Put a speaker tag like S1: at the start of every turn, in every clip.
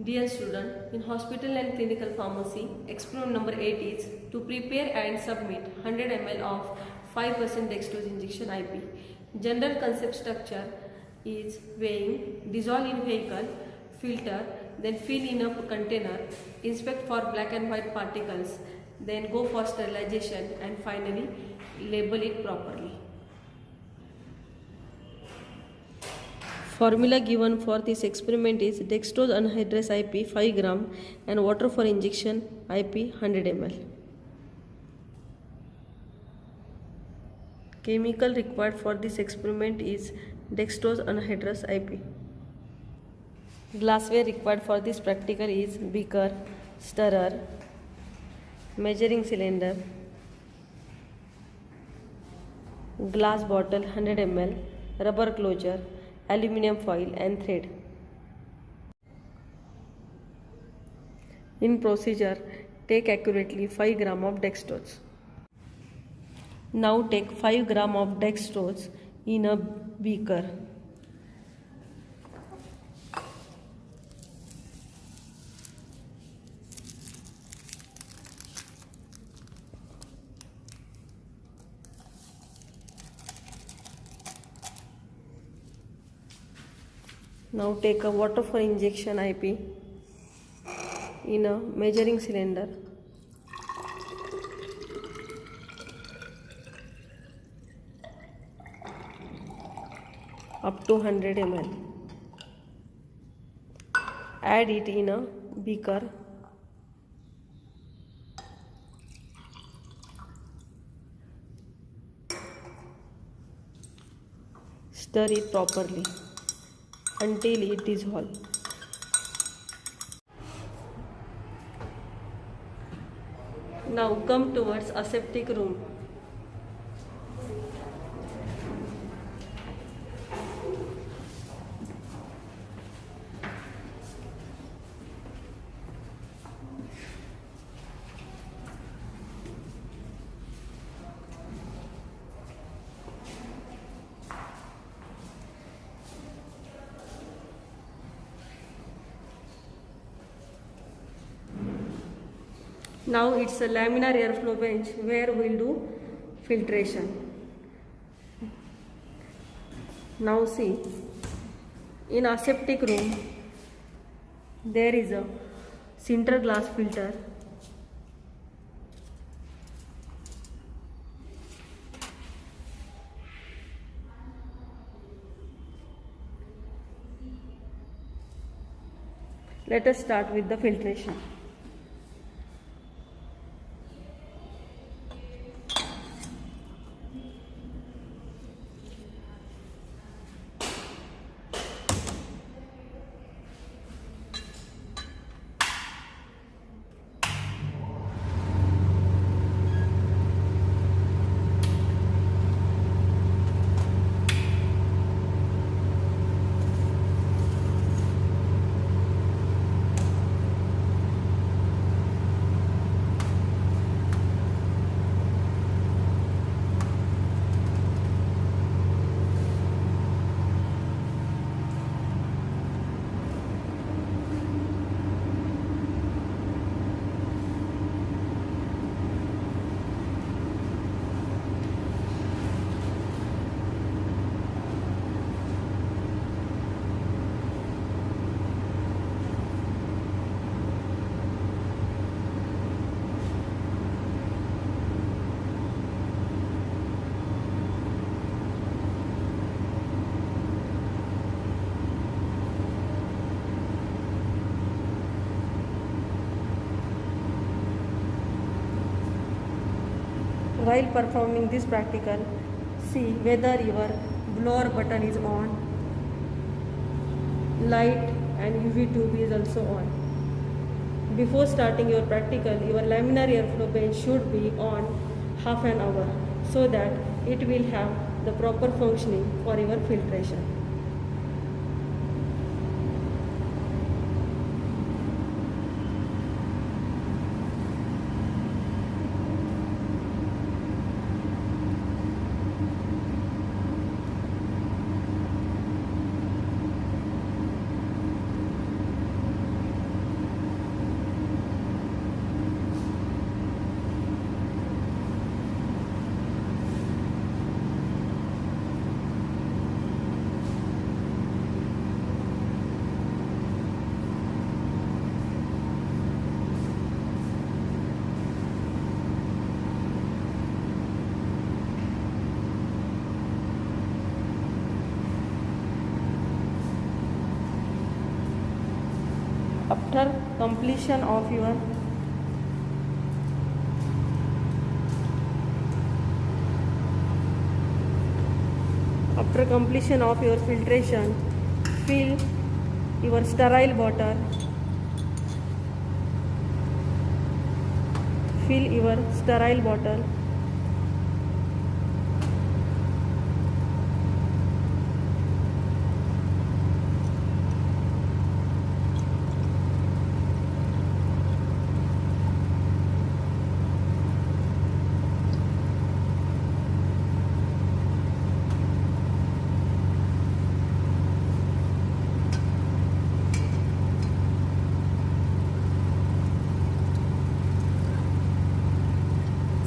S1: Dear student, in hospital and clinical pharmacy, experiment number 8 is to prepare and submit 100 ml of 5% dextrose injection IP. General concept structure is weighing, dissolve in vehicle, filter, then fill in a container, inspect for black and white particles, then go for sterilization and finally label it properly. Formula given for this experiment is dextrose anhydrous IP 5 gram and water for injection IP 100 ml. Chemical required for this experiment is dextrose anhydrous IP. Glassware required for this practical is beaker, stirrer, measuring cylinder, glass bottle 100 ml, rubber closure, aluminum foil and thread. In procedure, take accurately 5 gram of dextrose. Now take 5 gram of dextrose in a beaker. Now take a water for injection IP in a measuring cylinder. Up to 100 ml. Add it in a beaker. Stir it properly until it dissolves. Now come towards aseptic room. Now it's a laminar airflow bench where we'll do filtration. Now see, in aseptic room there is a sinter glass filter. Let us start with the filtration. While performing this practical, see whether your blower button is on, light and UV tube is also on. Before starting your practical, your laminar airflow bench should be on half an hour so that it will have the proper functioning for your filtration. After completion of your filtration, fill your sterile bottle. Fill your sterile bottle.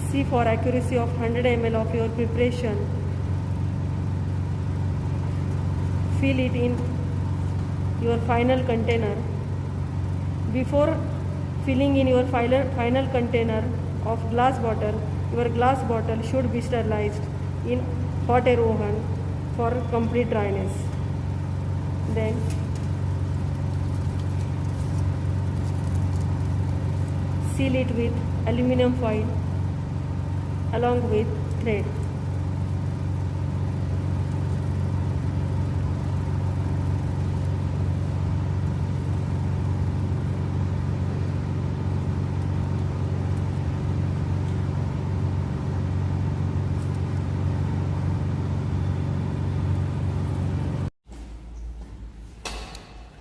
S1: See for accuracy of 100 ml of your preparation. Fill it in your final container. Before filling in your final container of glass bottle, your glass bottle should be sterilized in hot air oven for complete dryness. Then seal it with aluminum foil along with thread.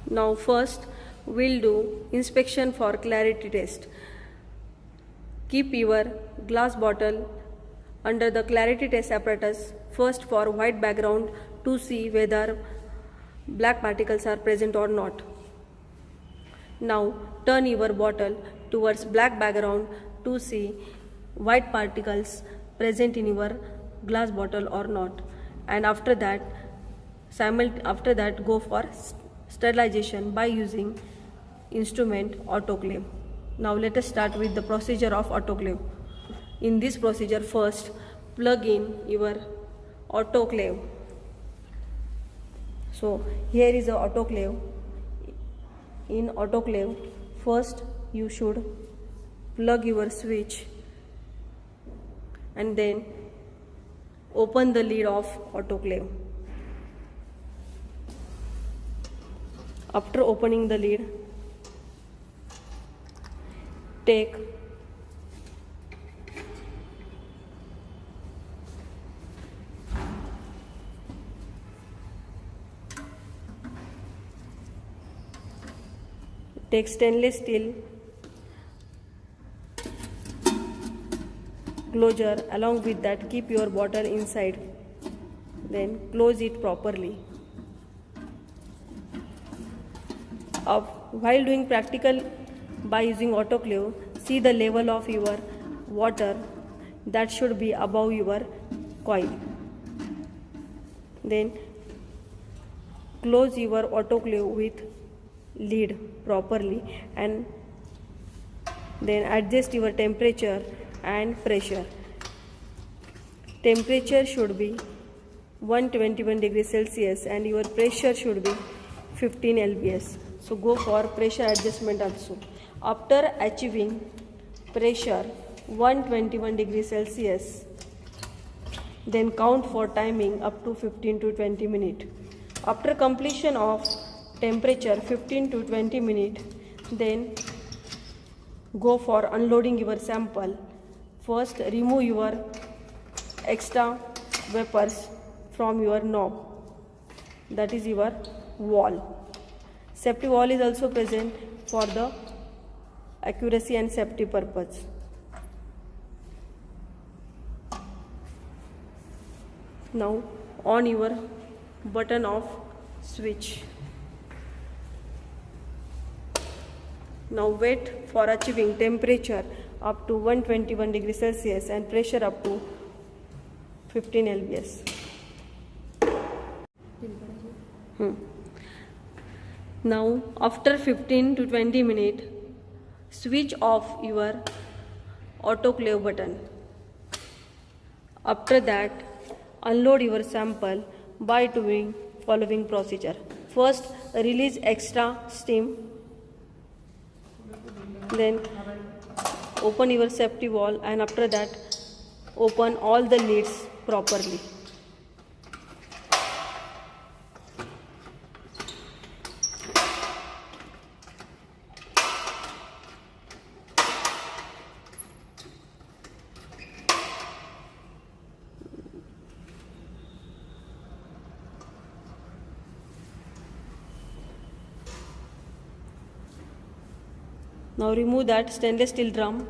S1: Now first we'll do inspection for clarity test. Keep your glass bottle under the clarity test apparatus first for white background to see whether black particles are present or not. Now turn your bottle towards black background to see white particles present in your glass bottle or not, and after that go for sterilization by using instrument autoclave. Now let us start with the procedure of autoclave. In this procedure, first plug in your autoclave. So here is a autoclave. In autoclave, first you should plug your switch and then open the lid of autoclave. After opening the lid, take stainless steel closure. Along with that, keep your bottle inside, then close it properly. While doing practical by using autoclave, see the level of your water that should be above your coil. Then close your autoclave with lid properly and then adjust your temperature and pressure. Temperature should be 121 degrees Celsius and your pressure should be 15 lbs. So go for pressure adjustment also. After achieving pressure 121 degrees Celsius, then count for timing up to 15 to 20 minutes. After completion of temperature 15 to 20 minutes, then go for unloading your sample. First remove your extra vapors from your knob, that is your wall. Safety wall is also present for the accuracy and safety purpose. Now on your button of switch. Now wait for achieving temperature up to 121 degrees Celsius and pressure up to 15 lbs. Now after 15 to 20 minutes, switch off your autoclave button. After that, unload your sample by doing following procedure. First, release extra steam Then open your safety valve, and after that open all the lids properly. Now remove that stainless steel drum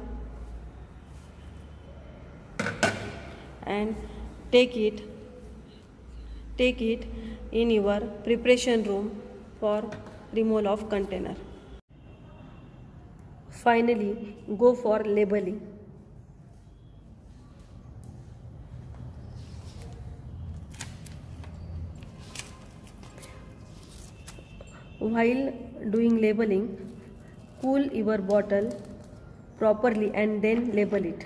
S1: and take it in your preparation room for removal of container. Finally, go for labeling. While doing labeling, cool your bottle properly and then label it.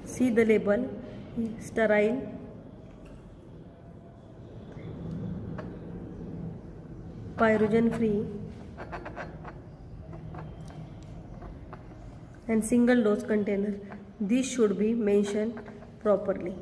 S1: See the label, sterile, pyrogen free and single dose container. This should be mentioned properly.